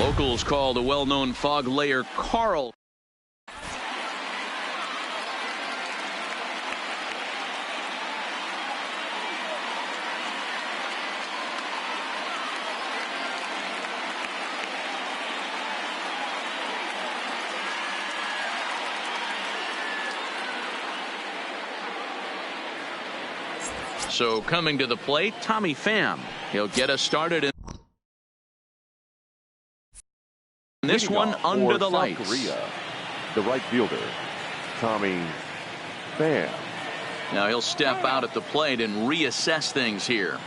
Locals call the well-known fog layer Carl. So coming to the plate, Tommy Pham. He'll get us started in this one under the lights. Korea, the right fielder, Tommy Pham. Now he'll step out at the plate and reassess things here.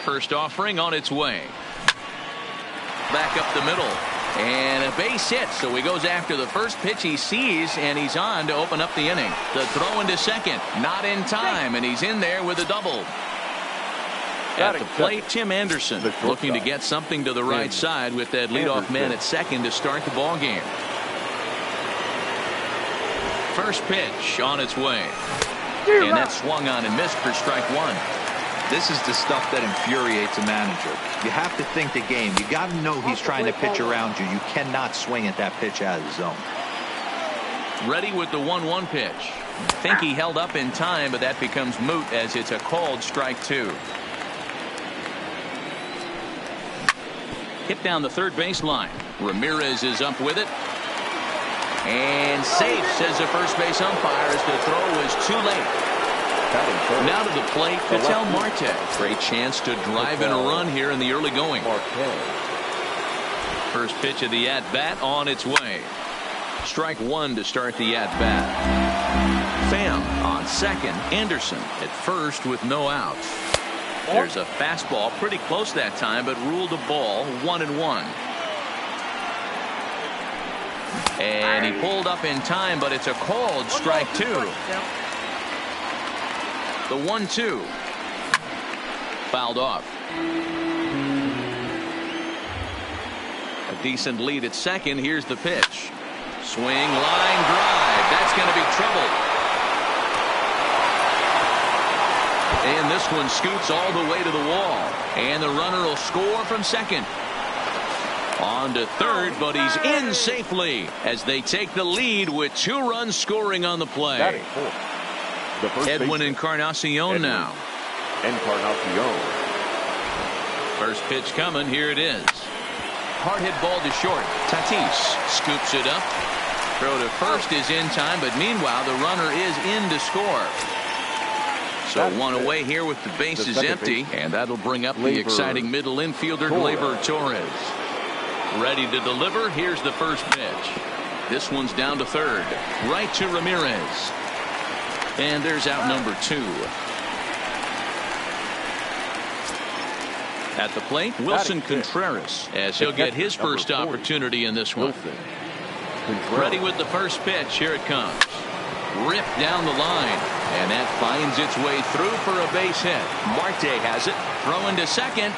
First offering on its way. Back up the middle. And a base hit, so he goes after the first pitch he sees, and he's on to open up the inning. The throw into second, not in time, and he's in there with a double. At the plate, Tim Anderson looking to get something to the right side with that leadoff man at second to start the ball game. First pitch on its way. And that swung on and missed for strike one. This is the stuff that infuriates a manager. You have to think the game. You got to know he's trying to pitch around you. You cannot swing at that pitch out of the zone. Ready with the 1-1 pitch. I think he held up in time, but that becomes moot as it's a called strike two. Hit down the third baseline. Ramirez is up with it. And safe, says the first base umpire, as the throw was too late. Now to the plate, Ketel Marte. Great chance to drive in a run here in the early going. First pitch of the at-bat on its way. Strike one to start the at-bat. Pham on second. Anderson at first with no outs. There's a fastball pretty close that time, but ruled a ball, 1-1. And he pulled up in time, but it's a called strike two. The 1-2 fouled off. A decent lead at second. Here's the pitch. Swing, line drive. That's going to be trouble. And this one scoots all the way to the wall. And the runner will score from second. On to third, but he's in safely as they take the lead with 2 runs scoring on the play. Edwin Encarnacion now. Encarnacion. First pitch coming. Here it is. Hard hit ball to short. Tatis scoops it up. Throw to first is in time, but meanwhile the runner is in to score. So one away here with the bases empty, and that'll bring up the exciting middle infielder Gleyber Torres. Ready to deliver. Here's the first pitch. This one's down to third. Right to Ramirez. And there's out number 2. At the plate, Wilson Contreras, as he'll get his first opportunity in this one. Ready with the first pitch. Here it comes. Ripped down the line. And that finds its way through for a base hit. Marte has it. Throwing to second.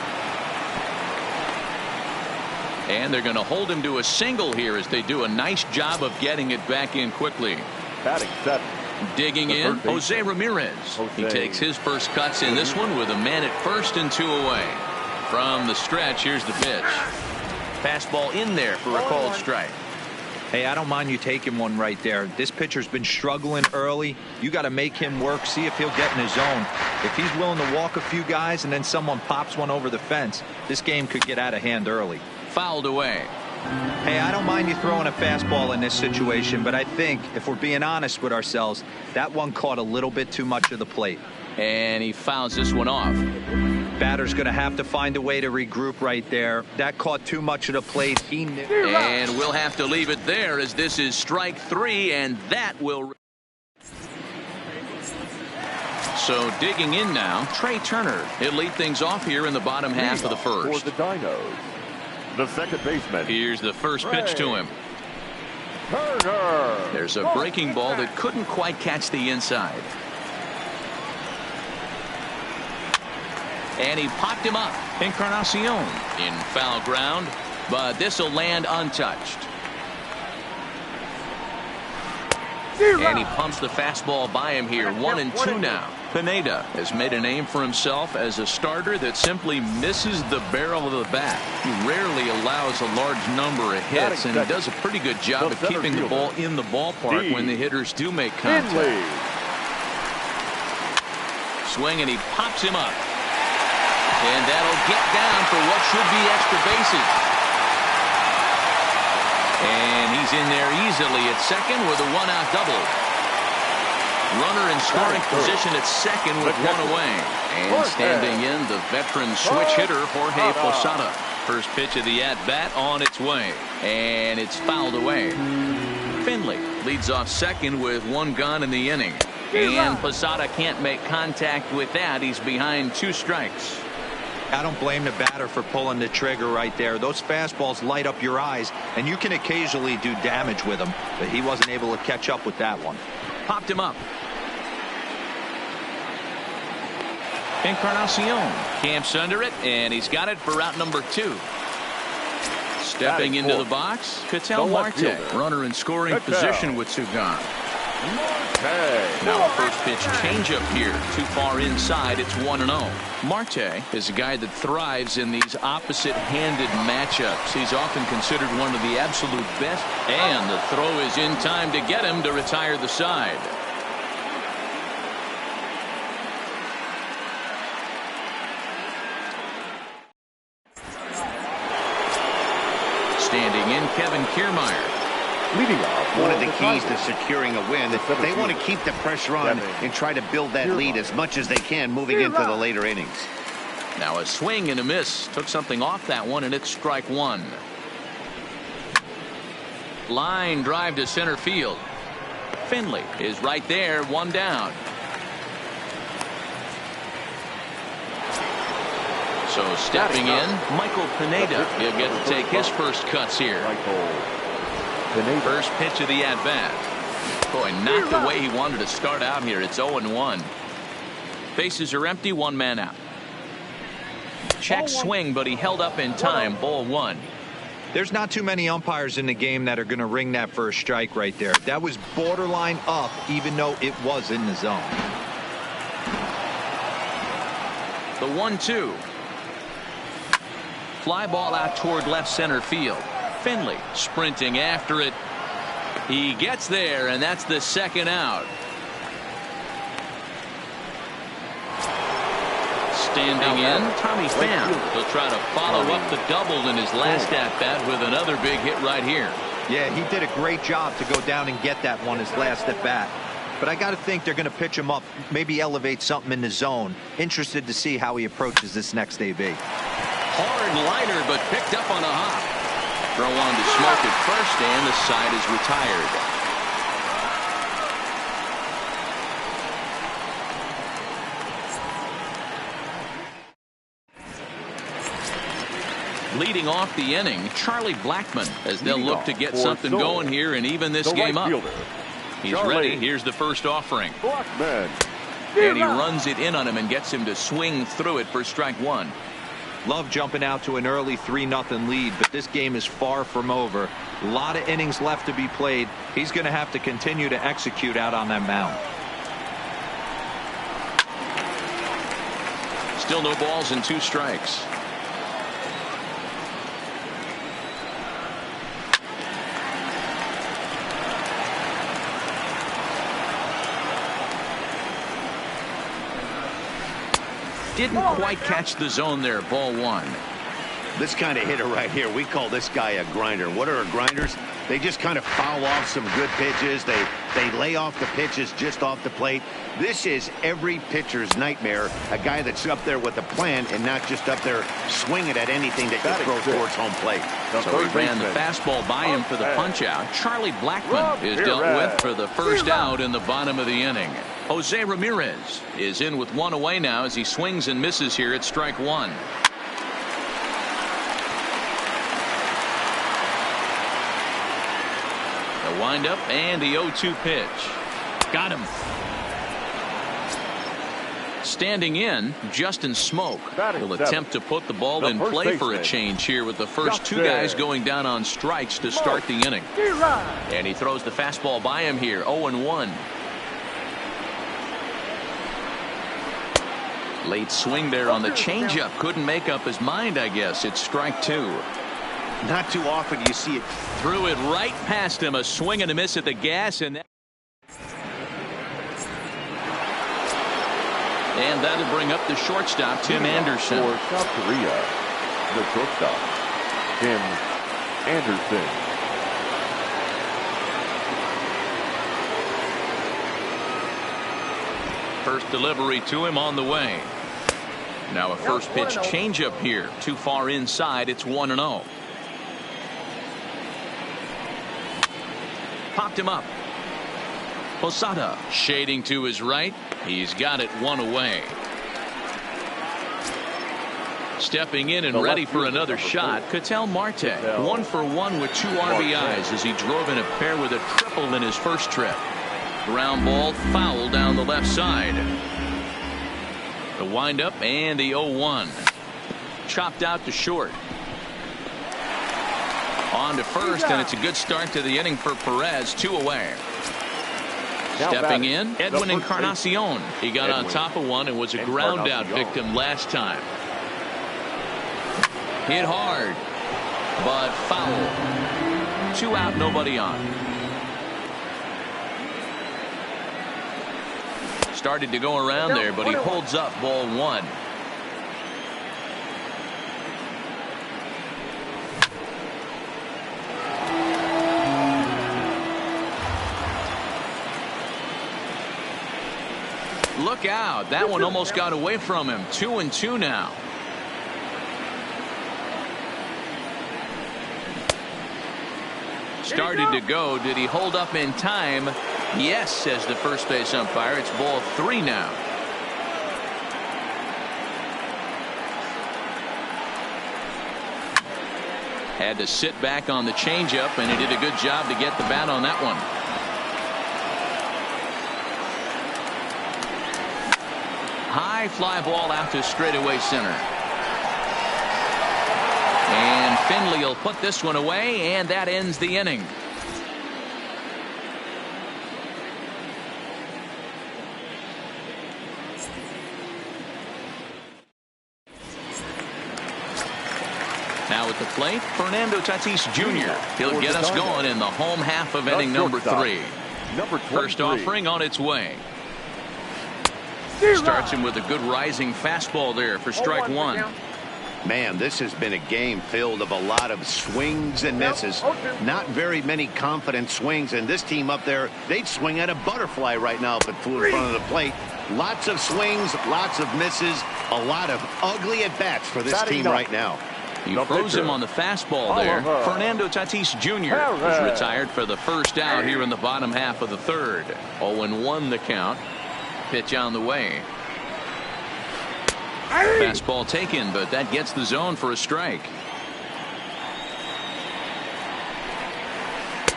And they're going to hold him to a single here as they do a nice job of getting it back in quickly. Batting 7. Digging in, Jose Ramirez. He takes his first cuts in this one with a man at first and 2 away. From the stretch, here's the pitch. Fastball in there for a called strike. Hey, I don't mind you taking one right there. This pitcher's been struggling early. You got to make him work, see if he'll get in his zone. If he's willing to walk a few guys and then someone pops one over the fence, this game could get out of hand early. Fouled away. Hey, I don't mind you throwing a fastball in this situation, but I think if we're being honest with ourselves, that one caught a little bit too much of the plate. And he fouls this one off. Batter's going to have to find a way to regroup right there. That caught too much of the plate. He knew. And we'll have to leave it there as this is strike 3, and that will. So digging in now, Trey Turner. He'll lead things off here in the bottom half of the first. For the Dinos, the second baseman. Here's the first pitch to him. Turner. There's a breaking ball that couldn't quite catch the inside. And he popped him up. Encarnacion in foul ground, but this will land untouched. And he pumps the fastball by him here. 1-2 now. Pineda has made a name for himself as a starter that simply misses the barrel of the bat. He rarely allows a large number of hits, and he does a pretty good job of keeping the ball in the ballpark when the hitters do make contact. Swing, and he pops him up. And that'll get down for what should be extra bases. And he's in there easily at second with a one-out double. Runner in scoring position at second with one away. And standing in, the veteran switch hitter, Jorge Posada. First pitch of the at-bat on its way. And it's fouled away. Finley leads off second with one gone in the inning. And Posada can't make contact with that. He's behind 2 strikes. I don't blame the batter for pulling the trigger right there. Those fastballs light up your eyes, and you can occasionally do damage with them, but he wasn't able to catch up with that one. Popped him up. Encarnacion camps under it, and he's got it for out number 2. Stepping into the box, Ketel Marte, runner in scoring position with 2 gone. Now a first pitch changeup here, too far inside. It's 1-0. Marte is a guy that thrives in these opposite-handed matchups. He's often considered one of the absolute best, and the throw is in time to get him to retire the side. Standing in, Kevin Kiermaier. Leading off, one of the keys to securing a win, they want to keep the pressure on and try to build that lead as much as they can moving into the later innings. Now a swing and a miss. Took something off that one, and it's strike 1. Line drive to center field. Finley is right there, 1 down. So stepping in, Michael Pineda. He'll get to take his first cuts here. First pitch of the at-bat. Boy, not the way he wanted to start out here. It's 0-1. Bases are empty, 1 man out. Check swing, but he held up in time. Ball 1. There's not too many umpires in the game that are going to ring that first strike right there. That was borderline up, even though it was in the zone. The 1-2. Fly ball out toward left center field. Finley sprinting after it. He gets there, and that's the second out. Standing in, Tommy Pham. He'll try to follow up the double in his last at-bat with another big hit right here. Yeah, he did a great job to go down and get that one his last at-bat. But I got to think they're going to pitch him up, maybe elevate something in the zone. Interested to see how he approaches this next AB. Hard liner, but picked up on a hop. Throw on to Smoke at first, and the side is retired. Leading off the inning, Charlie Blackmon, as they'll look to get something going here and even this game up. He's ready. Here's the first offering. Blackmon. And he runs it in on him and gets him to swing through it for strike 1. Love jumping out to an early 3-0 lead, but this game is far from over. A lot of innings left to be played. He's going to have to continue to execute out on that mound. Still no balls and 2 strikes. Didn't quite catch the zone there. Ball 1. This kind of hitter right here, we call this guy a grinder. What are grinders? They just kind of foul off some good pitches. They lay off the pitches just off the plate. This is every pitcher's nightmare. A guy that's up there with a plan and not just up there swinging at anything that you throw towards home plate. So he ran the fastball by him for the punch out. Charlie Blackmon is dealt with for the first out in the bottom of the inning. Jose Ramirez is in with 1 away now as he swings and misses here at strike 1. The windup and the 0-2 pitch. Got him. Standing in, Justin Smoke Batting will seventh, attempt to put the ball the in first play for a baseman, change here with the first two guys going down on strikes to start the inning. And he throws the fastball by him here, 0-1. Late swing there on the changeup. Couldn't make up his mind, I guess. It's strike two. Not too often you see it. Threw it right past him. A swing and a miss at the gas. And that'll bring up the shortstop, Tim Anderson. For South Korea, the shortstop, Tim Anderson. First delivery to him on the way. Now a first pitch changeup here. Too far inside. It's 1-0. Popped him up. Posada shading to his right. He's got it one away. Stepping in and ready for another shot, Ketel Marte. 1 for 1 with 2 RBIs as he drove in a pair with a triple in his first trip. Ground ball foul down the left side. The windup and the 0-1. Chopped out to short. On to first, and it's a good start to the inning for Perez. 2 away. Stepping in, Edwin Encarnacion. He got on top of one and was a ground out victim last time. Hit hard, but foul. 2 out, nobody on. Started to go around there, but he holds up, ball 1. Look out. That one almost got away from him. 2-2 now. Started to go. Did he hold up in time? Yes, says the first base umpire. It's ball 3 now. Had to sit back on the changeup, and he did a good job to get the bat on that one. High fly ball out to straightaway center. And Finley will put this one away, and that ends the inning. Now at the plate, Fernando Tatis Jr. He'll get us going in the home half of inning number 3. First offering on its way. Starts him with a good rising fastball there for strike 1. Man, this has been a game filled of a lot of swings and misses. Not very many confident swings, and this team up there, they'd swing at a butterfly right now if it flew in front of the plate. Lots of swings, lots of misses, a lot of ugly at-bats for this team right now. He froze him on the fastball there. Fernando Tatis Jr. was retired for the first out here in the bottom half of the 3rd. 0-1 the count. Pitch on the way. Fastball taken, but that gets the zone for a strike.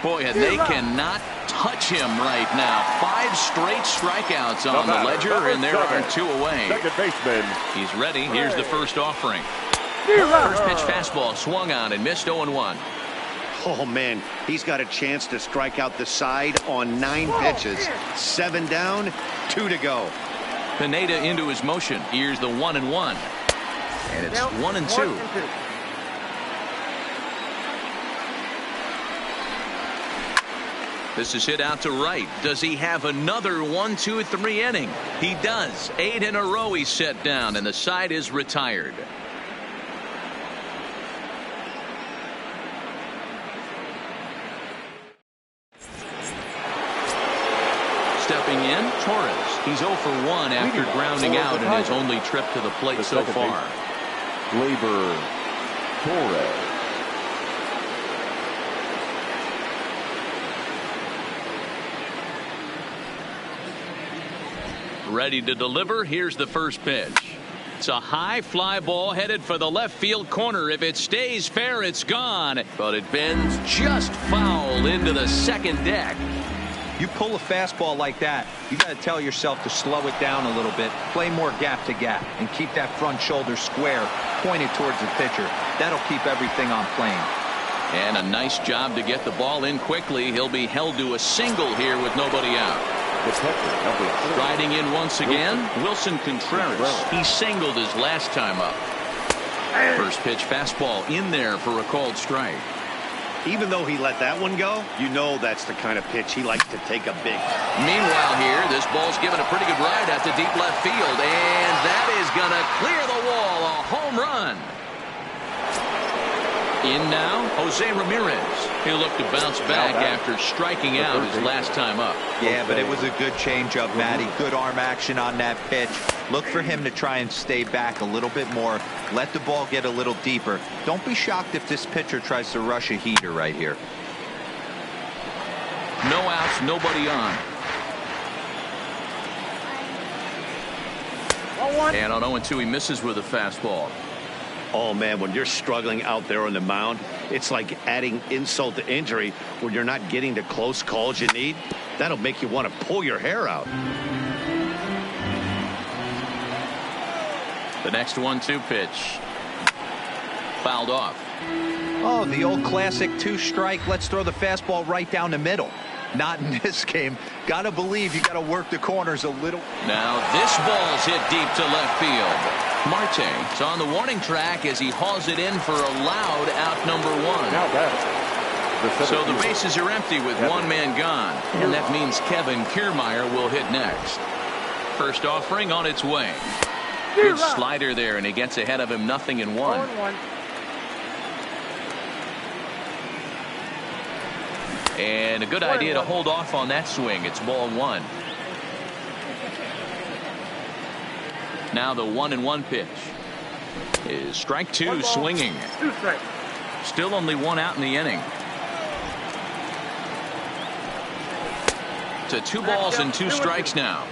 Boy, and they cannot touch him right now. 5 straight strikeouts on the ledger, and there are 2 away. Second baseman. He's ready. Here's the first offering. First pitch fastball swung on and missed. 0-1. Oh, man, he's got a chance to strike out the side on 9 pitches. 7 down, 2 to go. Pineda into his motion. Here's the 1-1. And it's 1-2. This is hit out to right. Does he have another 1-2-3 inning? He does. 8 in a row he's set down, and the side is retired. Stepping in, Torres. He's 0 for 1 after grounding out in his only trip to the plate so far. Gleyber Torres. Ready to deliver. Here's the first pitch. It's a high fly ball headed for the left field corner. If it stays fair, it's gone. But it bends just foul into the second deck. You pull a fastball like that, you got to tell yourself to slow it down a little bit, play more gap to gap, and keep that front shoulder square, pointed towards the pitcher. That'll keep everything on plane. And a nice job to get the ball in quickly. He'll be held to a single here with nobody out. Riding in once again, Wilson Contreras. He singled his last time up. First pitch fastball in there for a called strike. Even though he let that one go, you know that's the kind of pitch he likes to take a big. Meanwhile here, this ball's given a pretty good ride out to deep left field, and that is going to clear the wall. A home run. In now, Jose Ramirez. He'll look to bounce back after striking out his last time up. Yeah, but it was a good changeup, Matty. Good arm action on that pitch. Look for him to try and stay back a little bit more. Let the ball get a little deeper. Don't be shocked if this pitcher tries to rush a heater right here. No outs, nobody on. And on 0-2, he misses with a fastball. Oh, man, when you're struggling out there on the mound, it's like adding insult to injury when you're not getting the close calls you need. That'll make you want to pull your hair out. The next 1-2 pitch. Fouled off. Oh, the old classic 2-strike. Let's throw the fastball right down the middle. Not in this game. Gotta believe you gotta work the corners a little. Now this ball's hit deep to left field. Marte is on the warning track as he hauls it in for a loud out number 1. So the bases are empty with one man gone, and that means Kevin Kiermaier will hit next. First offering on its way. Good slider there, and he gets ahead of him 0-1. And a good idea to hold off on that swing. It's ball 1. Now the 1-1 pitch is strike 2, swinging. Still only 1 out in the inning. To 2 balls and 2 strikes now.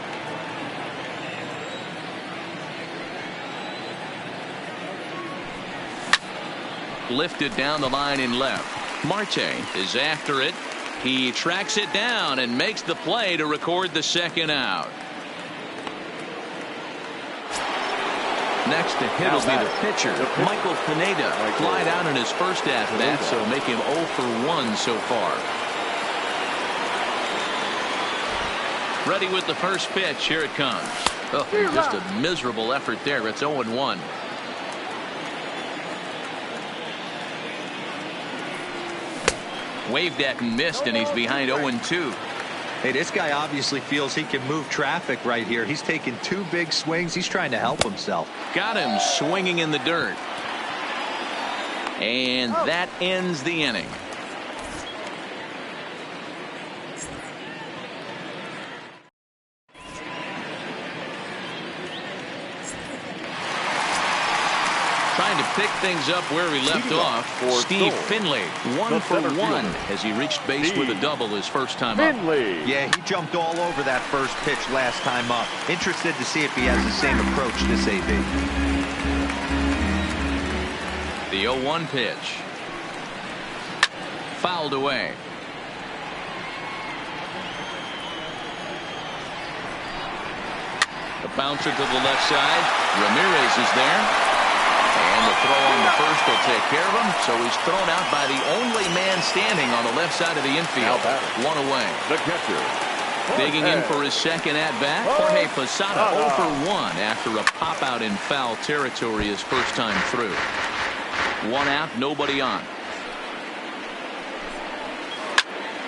Lifted down the line in left. Marte is after it. He tracks it down and makes the play to record the second out. Next to hit will be the pitcher, Michael Pineda. Flied out in his first at-bat, so make him 0 for 1 so far. Ready with the first pitch. Here it comes. Oh, just a miserable effort there. It's 0-1. Waved at and missed, and he's behind 0-2. Hey, this guy obviously feels he can move traffic right here. He's taking 2 big swings. He's trying to help himself. Got him swinging in the dirt. And that ends the inning. Trying to pick things up where we left off. Steve Finley, 1 for 1 as he reaced base with a double his first time up. Yeah, he jumped all over that first pitch last time up. Interested to see if he has the same approach this AB. The 0-1 pitch. Fouled away. The bouncer to the left side. Ramirez is there. And the throw on the first will take care of him. So he's thrown out by the only man standing on the left side of the infield. 1 away. The catcher. Digging in for his second at-bat, Jorge Posada 0 for 1 after a pop-out in foul territory his first time through. 1 out, nobody on.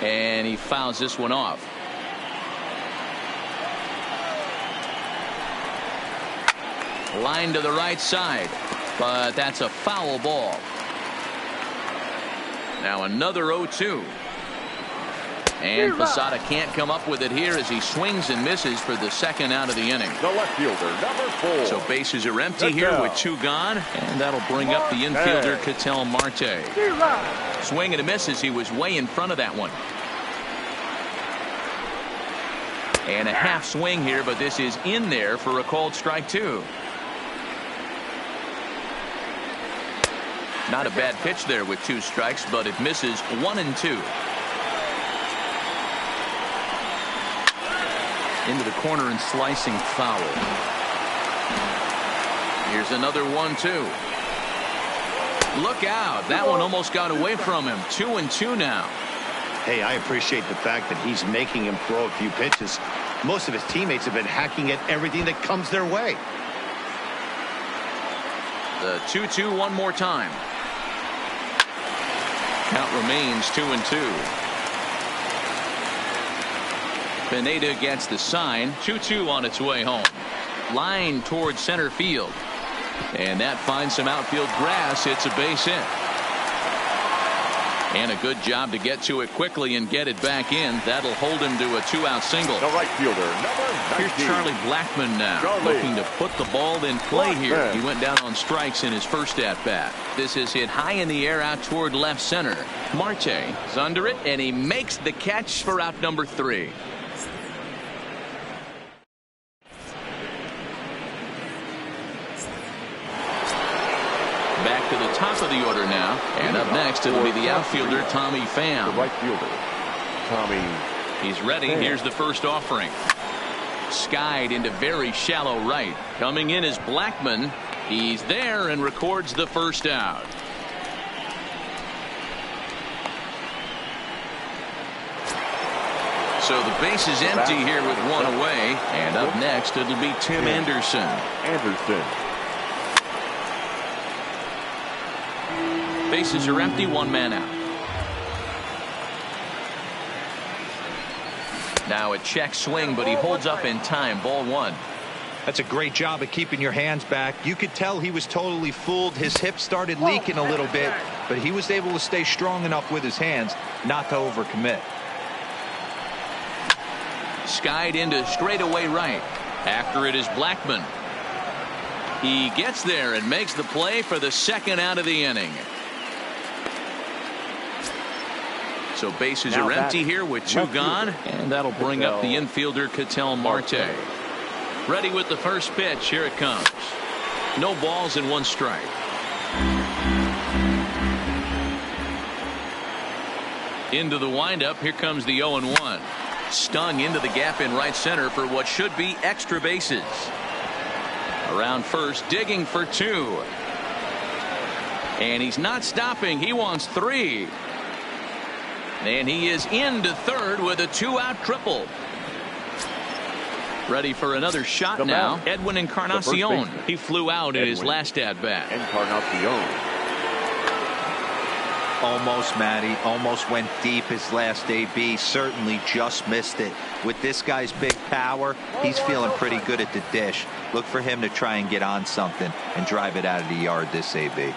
And he fouls this one off. Line to the right side. But that's a foul ball. Now another 0-2. And Posada can't come up with it here as he swings and misses for the second out of the inning. The left fielder, number 4. So bases are empty here with 2 gone. And that'll bring up the infielder, Ketel Marte. Swing and a miss as he was way in front of that one. And a half swing here, but this is in there for a called strike 2. Not a bad pitch there with 2 strikes, but it misses 1-2. into the corner and slicing foul. Here's another 1-2. Look out. That one almost got away from him. 2-2 now. Hey, I appreciate the fact that he's making him throw a few pitches. Most of his teammates have been hacking at everything that comes their way. The 2-2 one more time. Count remains 2-2. Pineda gets the sign. 2-2 on its way home. Line towards center field. And that finds some outfield grass. It's a base hit. And a good job to get to it quickly and get it back in. That'll hold him to a 2-out single. The right fielder, number 19. Here's Charlie Blackmon now, looking to put the ball in play here. He went down on strikes in his first at-bat. This is hit high in the air out toward left center. Marte is under it, and he makes the catch for out number 3. Back to the top of the order now. And up next, it'll be the outfielder, Tommy Pham. The right fielder, Tommy. He's ready. Here's the first offering. Skied into very shallow right. Coming in is Blackmon. He's there and records the first out. So the base is empty here with one away. And up next, it'll be Tim Anderson. Bases are empty, one man out. Now a check swing, but he holds up in time. Ball 1. That's a great job of keeping your hands back. You could tell he was totally fooled. His hip started leaking a little bit, but he was able to stay strong enough with his hands not to overcommit. Skied into straightaway right. After it is Blackmon. He gets there and makes the play for the second out of the inning. So bases are empty here with 2 gone, and that'll bring up the infielder Ketel Marte. Ready with the first pitch. Here it comes. No balls and 1 strike. Into the windup. Here comes the 0-1. Stung into the gap in right center for what should be extra bases. Around first, digging for 2. And he's not stopping. He wants 3. And he is into third with a 2-out triple. Ready for another shot now. Edwin Encarnacion. He flew out in his last at-bat. Encarnacion. Almost, Matty. Almost went deep his last AB. Certainly just missed it. With this guy's big power, he's feeling pretty good at the dish. Look for him to try and get on something and drive it out of the yard this AB.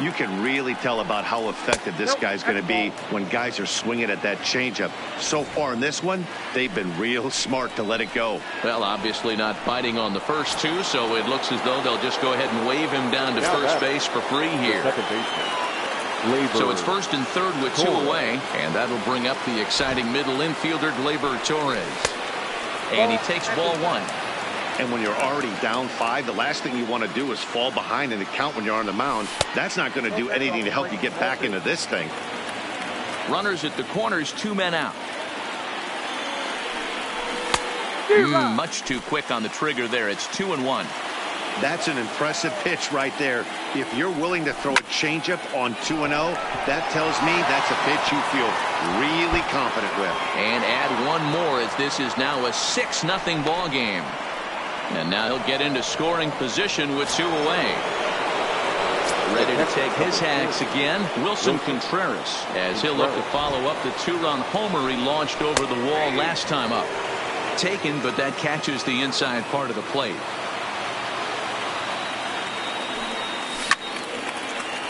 You can really tell about how effective this guy's going to be when guys are swinging at that changeup. So far in this one, they've been real smart to let it go. Well, obviously not biting on the first 2, so it looks as though they'll just go ahead and wave him down to first base for free here. So it's first and third with 2 away, and that'll bring up the exciting middle infielder Gleyber Torres. And he takes ball 1. And when you're already down 5, the last thing you want to do is fall behind in the count when you're on the mound. That's not going to do anything to help you get back into this thing. Runners at the corners, 2 men out. Much too quick on the trigger there. It's 2-1. That's an impressive pitch right there. If you're willing to throw a changeup on 2-0, that tells me that's a pitch you feel really confident with. And add 1 more as this is now a 6-0 ball game. And now he'll get into scoring position with 2 away. Ready to take his hacks again, Wilson Contreras, as he'll look to follow up the 2-run homer he launched over the wall last time up. Taken, but that catches the inside part of the plate.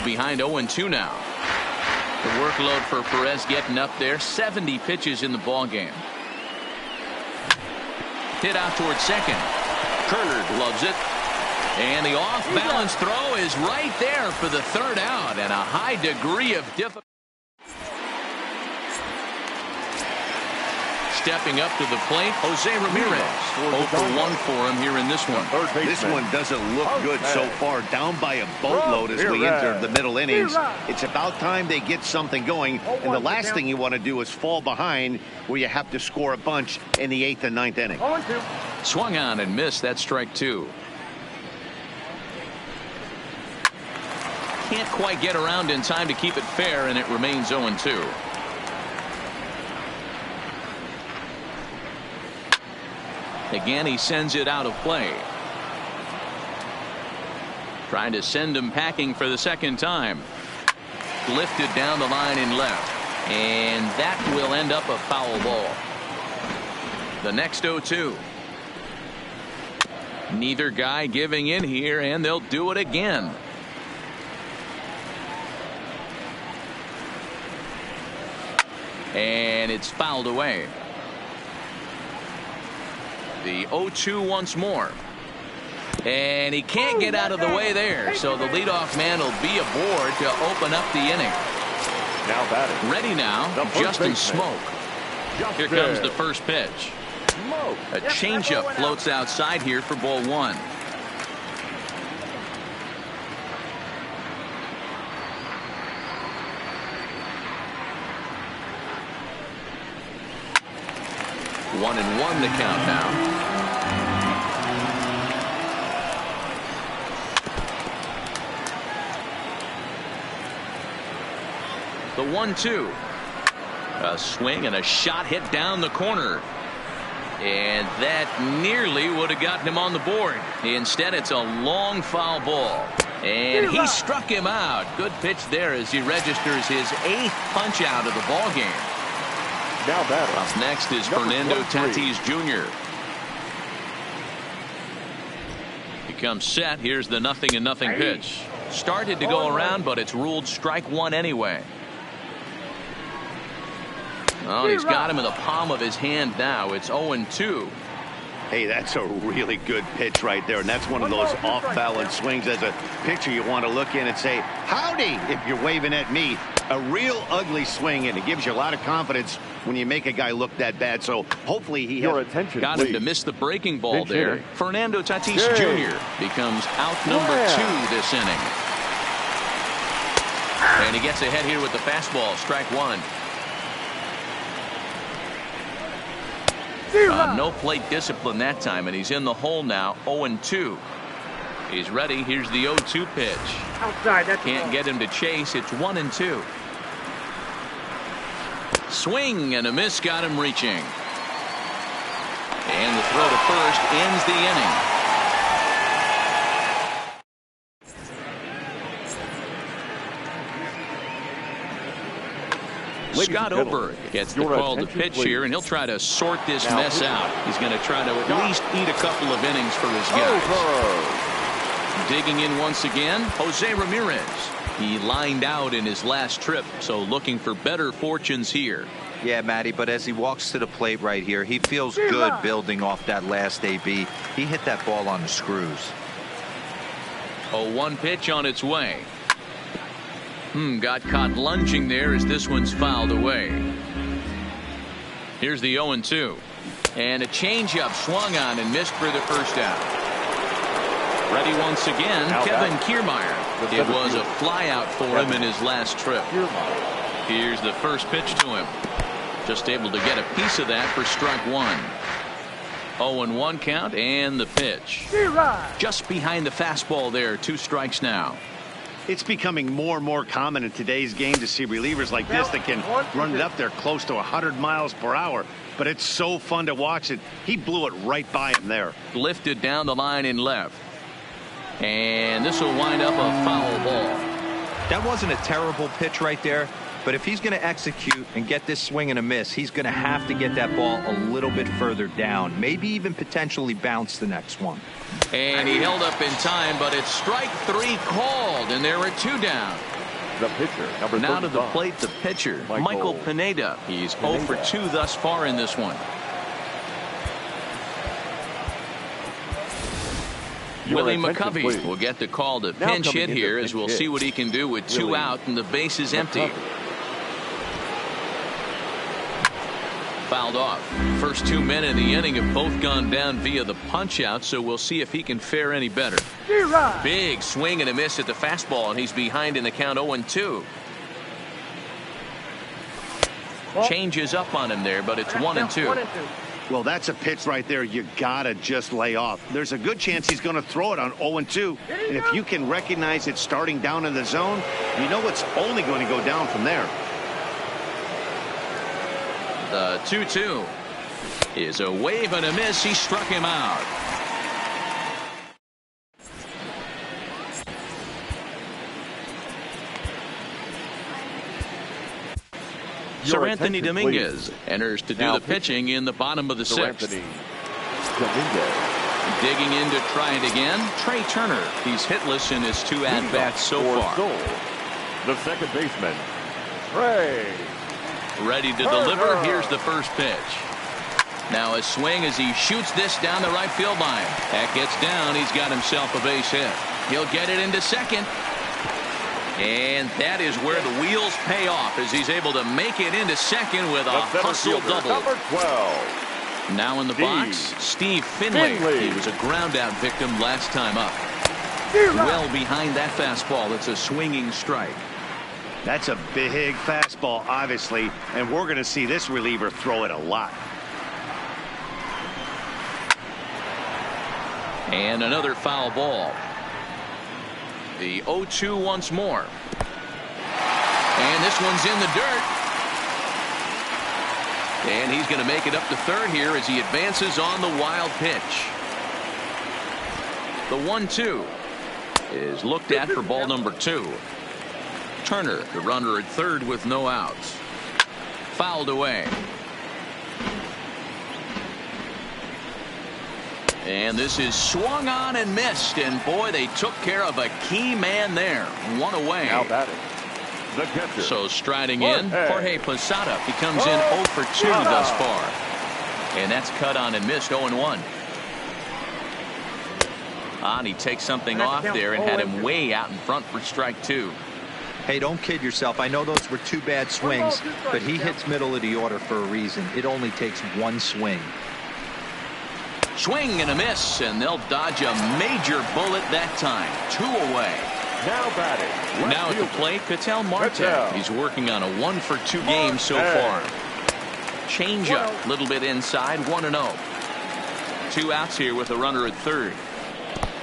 Behind 0-2 now. The workload for Perez getting up there. 70 pitches in the ball game. Hit out towards second. Kerr loves it. And the off-balance throw is right there for the 3rd out, and a high degree of difficulty. stepping up to the plate, Jose Ramirez. 0 for 1 for him here in this one. This one doesn't look good so far. Down by a boatload as we enter the middle innings. It's about time they get something going. And the last thing you want to do is fall behind where you have to score a bunch in the 8th and 9th inning. Swung on and missed. That strike 2. Can't quite get around in time to keep it fair, and it remains 0-2. Again, he sends it out of play. Trying to send him packing for the second time. Lifted down the line in left. And that will end up a foul ball. The next 0-2. Neither guy giving in here, and they'll do it again. And it's fouled away. The 0-2 once more. And he can't get out of the way there. So the leadoff man will be aboard to open up the inning. Now batting. Ready now, Justin Smoke. Here comes the first pitch. A changeup floats outside here for ball 1. One and one the count now. The 1-2. A swing and a shot hit down the corner. And that nearly would have gotten him on the board. Instead, it's a long foul ball. And he struck him out. Good pitch there as he registers his 8th punch out of the ball game. Now batting. Up next is Fernando Tatis Jr. He comes set. Here's the 0-0 pitch. Started to go around, but it's ruled strike 1 anyway. Oh, he's got him in the palm of his hand now. It's 0-2. Hey, that's a really good pitch right there. And that's one of those off-balance swings. As a pitcher, you want to look in and say, howdy, if you're waving at me. A real ugly swing, and it gives you a lot of confidence when you make a guy look that bad. So hopefully he Your attention, got him to miss the breaking ball there. Hitting. Fernando Tatis Jr. becomes out number 2 this inning. And he gets ahead here with the fastball. Strike 1. No plate discipline that time, and he's in the hole now. 0-2. He's ready. Here's the 0-2 pitch. Outside. That's Can't get him to chase. It's 1-2. Swing and a miss got him reaching. And the throw to first ends the inning. Scott Oberg gets the call to pitch here, and he'll try to sort this mess out. He's going to try to at least eat a couple of innings for his guys. Digging in once again, Jose Ramirez. He lined out in his last trip, so looking for better fortunes here. Yeah, Matty, but as he walks to the plate right here, he feels good building off that last AB. He hit that ball on the screws. 0-1 pitch on its way. Got caught lunging there as this one's fouled away. Here's the 0-2. And a changeup swung on and missed for the first out. Ready once again, Kevin Kiermaier. It was a flyout for him in his last trip. Here's the first pitch to him. Just able to get a piece of that for strike 1. 0-1 count and the pitch. Just behind the fastball there. 2 strikes now. It's becoming more and more common in today's game to see relievers like this that can run it up there close to 100 miles per hour. But it's so fun to watch it. He blew it right by him there. Lifted down the line in left. And this will wind up a foul ball. That wasn't a terrible pitch right there, but if he's going to execute and get this swing and a miss, he's going to have to get that ball a little bit further down, maybe even potentially bounce the next one. And he held up in time, but it's strike 3 called, and there are 2 down. The pitcher, number 35. Now to the plate, the pitcher, Michael Pineda. He's 0 for 2 thus far in this one. Willie McCovey will get the call to pinch hit here, as we'll see what he can do with 2 out and the base is empty. fouled off. First 2 men in the inning have both gone down via the punch out, so we'll see if he can fare any better. Big swing and a miss at the fastball, and he's behind in the count 0-2. Changes up on him there, but it's 1-2. Well, that's a pitch right there you gotta just lay off. There's a good chance he's going to throw it on 0-2. And if you can recognize it starting down in the zone, you know it's only going to go down from there. The 2-2 is a wave and a miss. He struck him out. Sir Anthony Dominguez enters to do the pitching in the bottom of the sixth. Digging in to try it again, Trey Turner. He's hitless in his 2 at-bats so far. The second baseman, Trey. Ready to deliver. Here's the first pitch. Now a swing as he shoots this down the right field line. That gets down. He's got himself a base hit. He'll get it into second. And that is where the wheels pay off as he's able to make it into second with a hustle double. Number 12. Now in the box, Steve Finley. He was a ground out victim last time up. Well behind that fastball. It's a swinging strike. That's a big fastball, obviously, and we're going to see this reliever throw it a lot. And another foul ball. The 0-2 once more. And this one's in the dirt. And he's going to make it up to third here as he advances on the wild pitch. The 1-2 is looked at for ball number 2. Turner, the runner at third with no outs. Fouled away. And this is swung on and missed. And boy, they took care of a key man there. One away. Now batting, the catcher. So striding in, Jorge Posada. He comes in 0 for 2 thus far. And that's cut on and missed 0-1. And he takes something off there and had him way out in front for strike 2. Hey, don't kid yourself. I know those were 2 bad swings, but he hits middle of the order for a reason. It only takes 1 swing. Swing and a miss, and they'll dodge a major bullet that time. 2 away. Now batting. Now at the plate, Ketel Marte. He's working on a 1 for 2 game so far. Change up, a little bit inside, 1-0. 2 outs here with a runner at third.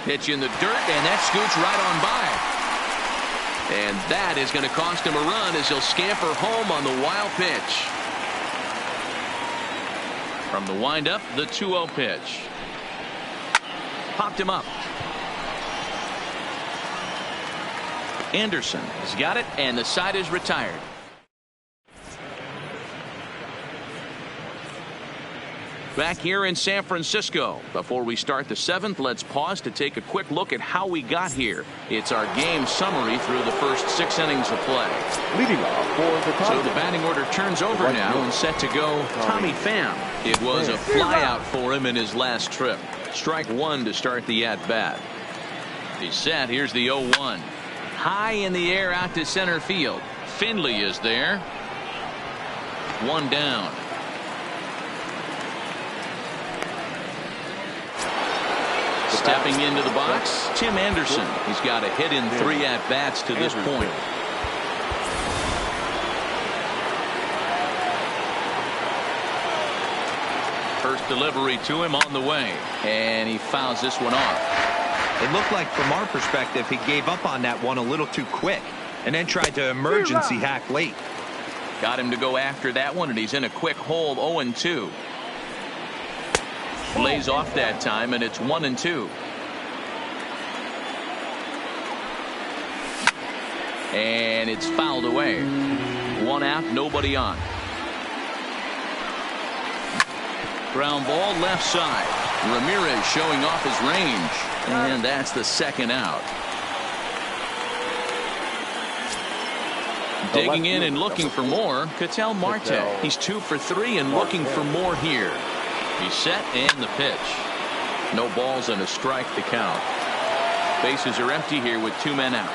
Pitch in the dirt, and that scoots right on by. And that is going to cost him a run as he'll scamper home on the wild pitch. From the windup, the 2-0 pitch. Popped him up. Anderson has got it, and the side is retired. Back here in San Francisco. Before we start the 7th, let's pause to take a quick look at how we got here. It's our game summary through the first 6 innings of play. Leading off for the So the batting order turns over now and set to go Tommy Pham. It was a flyout for him in his last trip. Strike 1 to start the at-bat. He's set. Here's the 0-1. High in the air out to center field. Finley is there. 1 down. Stepping into the box, Tim Anderson. He's got a hit in 3 at-bats to this point. First delivery to him on the way, and he fouls this one off. It looked like from our perspective he gave up on that one a little too quick and then tried to emergency hack late. Got him to go after that one, and he's in a quick hole. 0-2. Lays off that time, and it's 1-2. And it's fouled away. 1 out, nobody on. Ground ball left side. Ramirez showing off his range, and that's the 2nd out. Digging in and looking for more, Ketel Marte. He's 2 for 3 and looking for more here. He's set, and the pitch. No balls and a strike to count. Bases are empty here with 2 men out.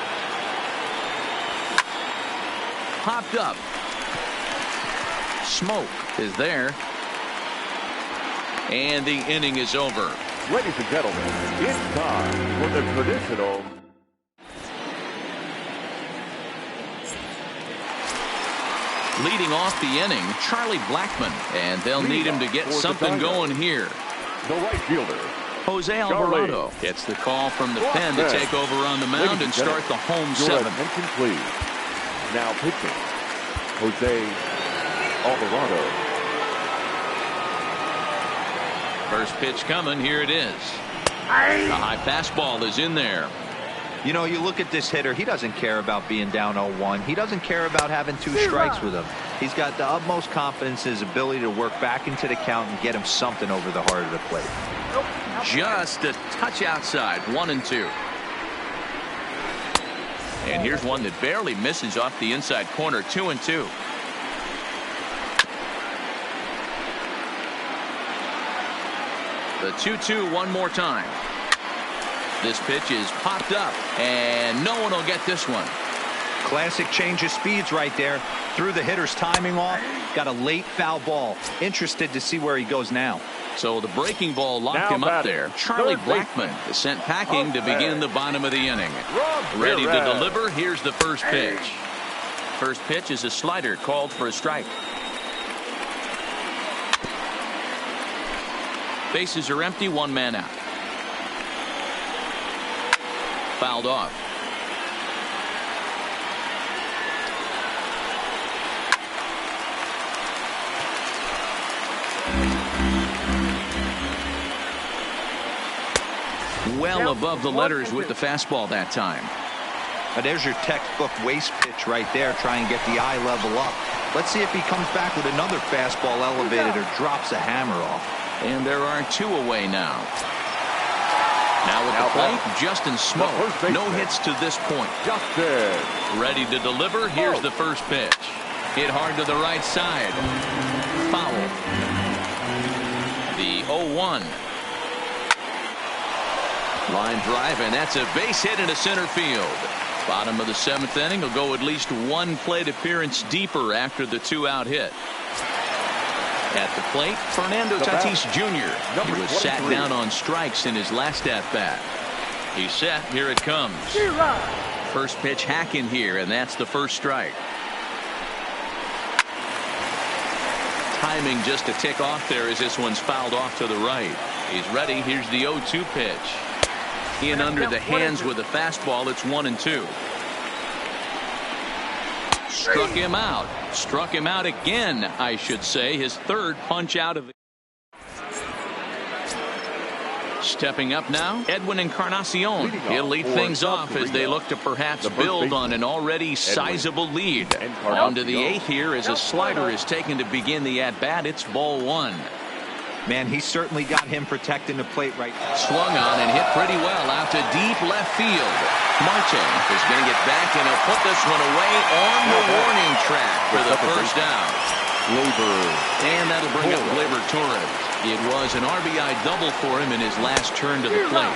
Popped up. Smoke is there. And the inning is over. Ladies and gentlemen, it's time for the traditional. Leading off the inning, Charlie Blackmon. And they'll need him to get something going here. The right fielder, Jose Alvarado gets the call from the pen to take over on the mound and start the home your seventh. attention, please. Now pitching, Jose Alvarado. First pitch coming. Here it is. The high fastball is in there. You know, you look at this hitter, he doesn't care about being down 0-1. He doesn't care about having 2 strikes with him. He's got the utmost confidence in his ability to work back into the count and get him something over the heart of the plate. Just a touch outside. 1-2. And here's one that barely misses off the inside corner. 2-2. The 2-2 one more time. This pitch is popped up, and no one will get this one. Classic change of speeds right there. Threw the hitter's timing off. Got a late foul ball. Interested to see where he goes now. So the breaking ball locked Now him up batting, there. Charlie third Blackmon is sent packing to begin the bottom of the inning. Ready to deliver. Here's the first pitch. First pitch is a slider called for a strike. Bases are empty. One man out. Fouled off. Well above the letters with the fastball that time. Now there's your textbook waist pitch right there. Try and get the eye level up. Let's see if he comes back with another fastball elevated or drops a hammer off. And there are 2 away now. Now with the plate, Justin Smoke. No hits to this point. Justin. Ready to deliver. Here's the first pitch. Hit hard to the right side. Foul. The 0-1. Line drive, and that's a base hit into center field. Bottom of the 7th inning will go at least 1 plate appearance deeper after the 2-out hit. At the plate, Fernando Tatis Jr. He was sat down on strikes in his last at-bat. He's set. Here it comes. First pitch hack in here, and that's the first strike. Timing just a tick off there as this one's fouled off to the right. He's ready. Here's the 0-2 pitch. In under the hands with a fastball. It's 1-2. Struck him out. Struck him out again, I should say. His 3rd punch out of the. Stepping up now, Edwin Encarnacion. He'll lead things off as they look to perhaps build on an already sizable lead. On to the 8th here as a slider is taken to begin the at-bat. It's ball 1. Man, he certainly got him protecting the plate right now. Swung on and hit pretty well out to deep left field. Martin is going to get back, and he'll put this one away on the warning track for the first down. And that'll bring up Gleyber Torres. It was an RBI double for him in his last turn to the plate.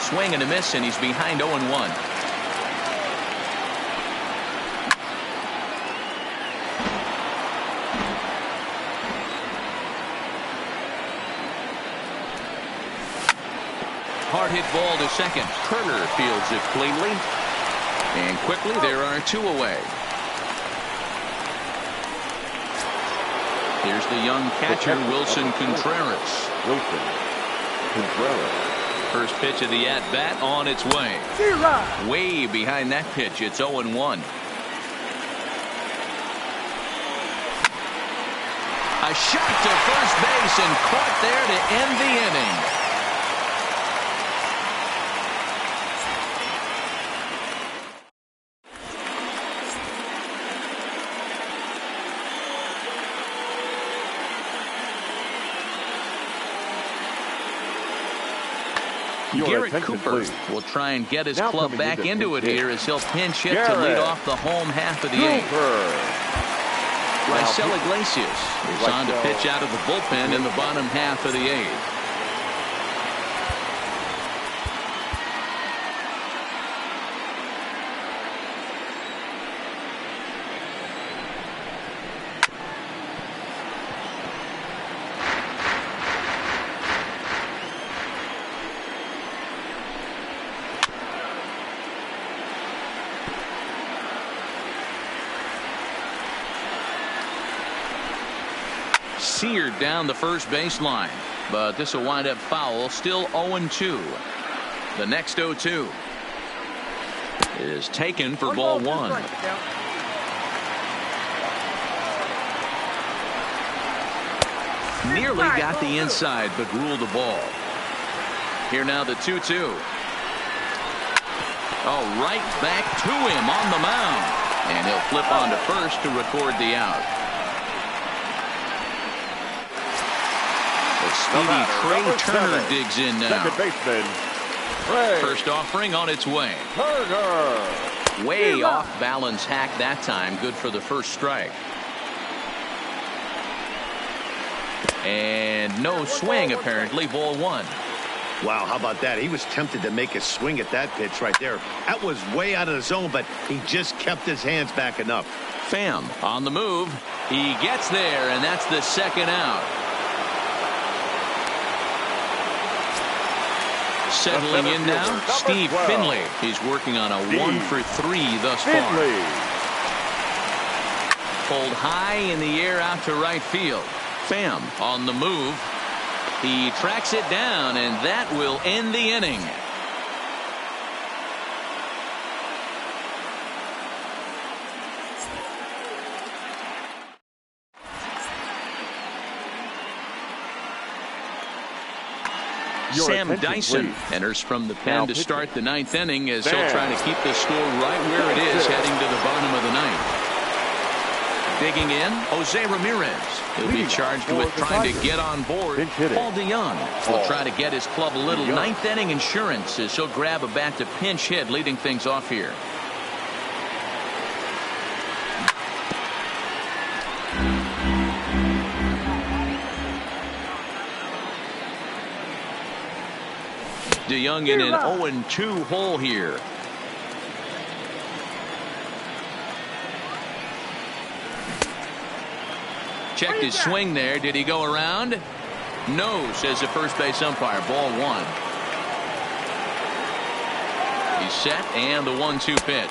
Swing and a miss, and he's behind 0-1. Hard hit ball to second. Turner fields it cleanly. And quickly there are 2 away. Here's the young catcher, Wilson Contreras. First pitch of the at-bat on its way. Way behind that pitch. It's 0-1. A shot to first base and caught there to end the inning. Garrett Cooper will try and get his club back into it here as he'll pinch hit to lead off the home half of the 8th. Raisel Iglesias is on to pitch out of the bullpen in the bottom half of the 8th. seared down the first baseline, but this will wind up foul. Still 0-2. The next 0-2 is taken for ball one. Nearly got the inside, but ruled the ball. Here now the 2-2. Oh, right back to him on the mound. And he'll flip on to first to record the out. The speedy Trey Turner digs in now. Second baseman, Trey First offering on its way. Turner. Way off balance hack that time. Good for the first strike. And no swing apparently. Ball one. Wow, how about that? He was tempted to make a swing at that pitch right there. That was way out of the zone, but he just kept his hands back enough. Pham on the move. He gets there, and that's the second out. Settling in now, Steve Finley. He's working on a 1-for-3 thus far. Pulled high in the air out to right field. Pham on the move. He tracks it down, and that will end the inning. Sam Dyson enters from the pen to start the ninth inning as he'll try to keep the score right where it is heading to the bottom of the ninth. Digging in, Jose Ramirez. He'll be charged with trying to get on board. Paul DeYoung will try to get his club a little ninth inning insurance as he'll grab a bat to pinch hit, leading things off here. DeYoung in an 0-2 hole here. Checked his swing there. Did he go around? No, says the first base umpire. Ball one. He's set, and the 1-2 pitch.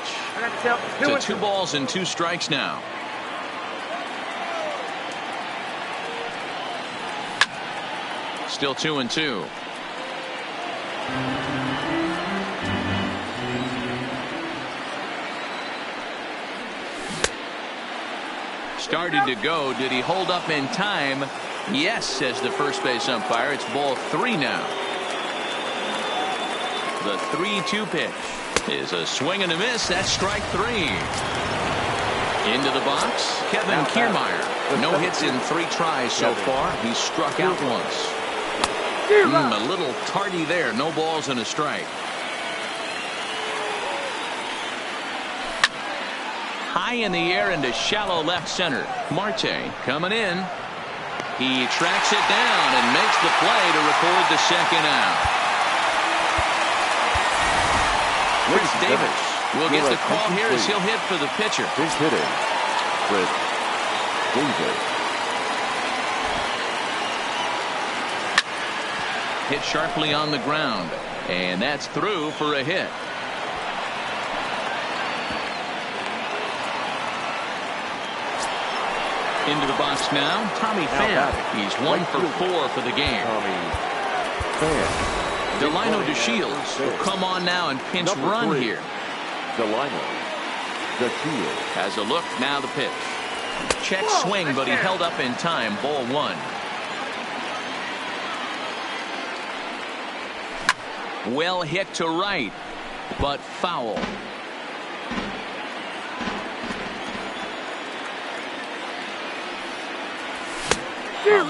So 2 balls and 2 strikes now. Still 2-2. Started to go. Did he hold up in time? Yes, says the first base umpire. It's ball 3 now. The 3-2 pitch is a swing and a miss. That's strike 3. Into the box, Kevin Kiermaier. No hits in 3 tries so far. He's struck out once. A little tardy there. No balls and a strike. High in the air into shallow left center. Marte coming in. He tracks it down and makes the play to record the second out. Chris Davis will get the call here as he'll hit for the pitcher. He's hitting Chris Davis. Hit sharply on the ground, and that's through for a hit. Into the box now, Tommy Pham. He's 1-for-4 for the game. Delino DeShields will come on now and pinch run here. Delino DeShields has a look. Now the pitch. Check swing, but he held up in time. Ball 1. Well hit to right, but foul.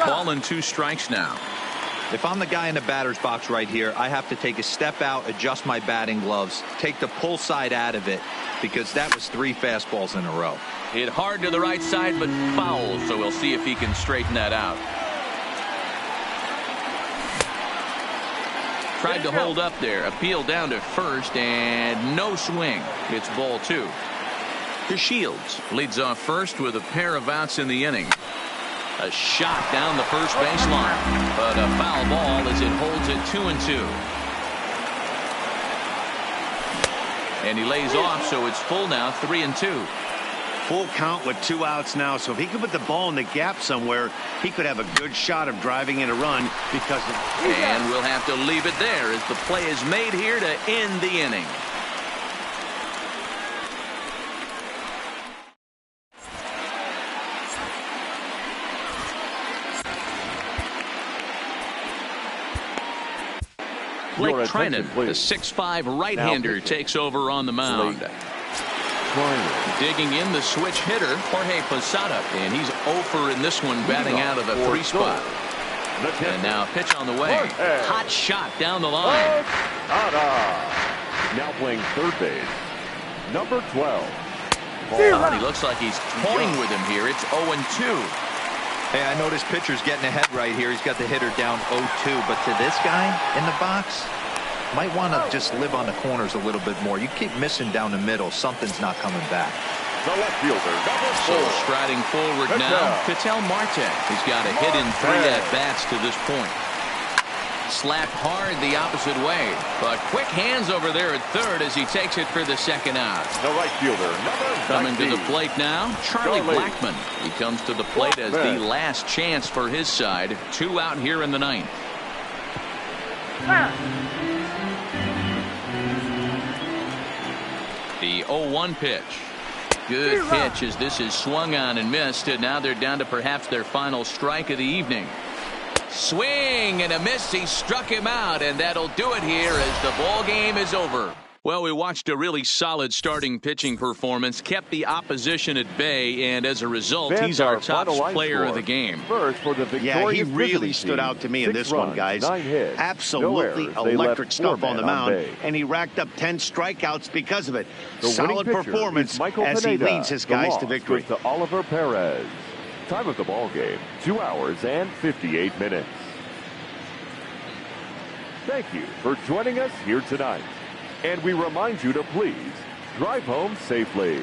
Ball and 2 strikes now. If I'm the guy in the batter's box right here, I have to take a step out, adjust my batting gloves, take the pull side out of it, because that was 3 fastballs in a row. Hit hard to the right side, but foul, so we'll see if he can straighten that out. Tried to hold up there. Appeal down to first, and no swing. It's ball 2. DeShields leads off first with a pair of outs in the inning. A shot down the first baseline, but a foul ball as it holds it 2-2. And he lays off, so it's full now, 3-2. Full count with 2 outs now, so if he could put the ball in the gap somewhere, he could have a good shot of driving in a run because of... And we'll have to leave it there as the play is made here to end the inning. Blake Trinan, the 6'5" right-hander, takes over on the mound. Digging in the switch hitter, Jorge Posada, and he's 0 in this one, batting out of the 3 spot. And now pitch on the way. Hot shot down the line. Now playing third base, number 12. He looks like he's toying with him here. It's 0-2. Hey, I know this pitcher's getting ahead right here. He's got the hitter down 0-2, but to this guy in the box, might want to just live on the corners a little bit more. You keep missing down the middle, something's not coming back. The left fielder, number 4. So striding forward now, Ketel Marte. He's got a hit in 3 at-bats to this point. Slapped hard the opposite way, but quick hands over there at third as he takes it for the second out. The right fielder, number 19. Coming to the plate now, Charlie Blackmon. He comes to the plate as the last chance for his side. 2 out here in the 9th. The 0-1 pitch. Good pitch as this is swung on and missed, and now they're down to perhaps their final strike of the evening. Swing and a miss. He struck him out, and that'll do it here as the ball game is over. Well, we watched a really solid starting pitching performance, kept the opposition at bay, and as a result, he's our top player of the game. First for the he really stood out to me in this one, guys. Absolutely electric stuff on the mound, and he racked up 10 strikeouts because of it. Solid performance as he leads his guys to victory. To Oliver Perez. Time of the ball game, 2 hours and 58 minutes. Thank you for joining us here tonight. And we remind you to please drive home safely.